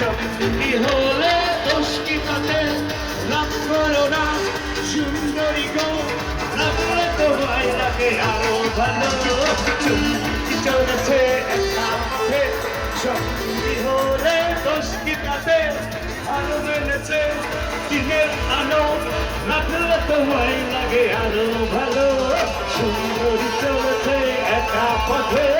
সঙ্গী হলে দোষ কি তাতে রাগ করো না সুন্দরী গো রাগলে তোমায় লাগে আরো ভালো চুমকি চলেছে একা পথে সঙ্গী হলে দোষ কি তাতে আলো মেলেছে দিনের আলো রাগলে তোমায় লাগে আরো ভালো সুন্দরী চলেছে একা পথে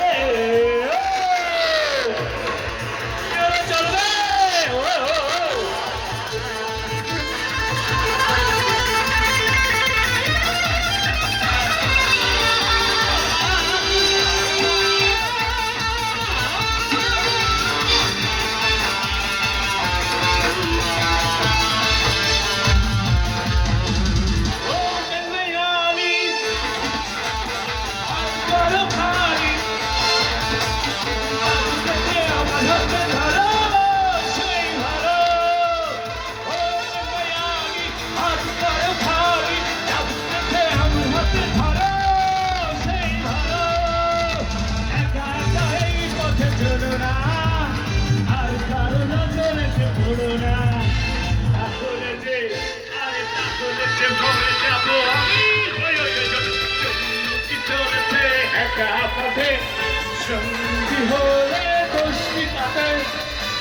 সঙ্গী হলে দোষী তাতে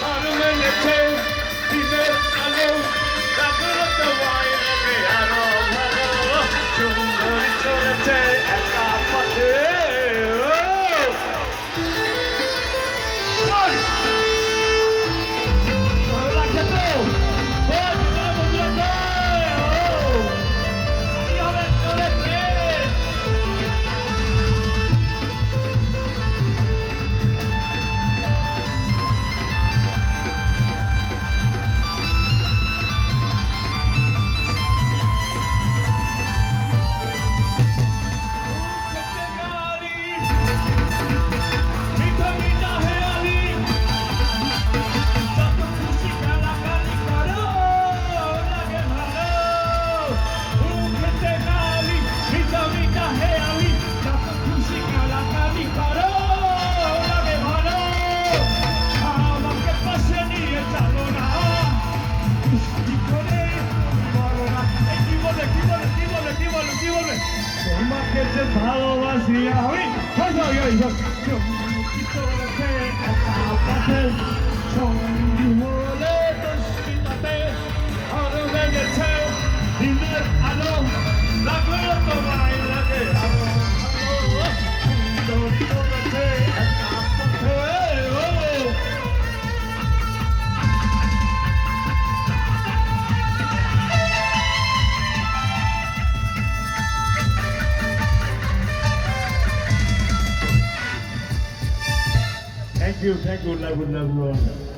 আলো মেলেছে দিনের আলো রাগলে তোমায় লাগে আরো ভালো সুন্দরী চলেছে একা পথে তোমাকে যে ভালোবাসি আমি সঙ্গী হলে দোষী তাতে আলো লেগেছে দিনের আলো লাগলো তোমায় লাগে আলো সুন্দরী চলেছে একা পথে Thank you, love you all.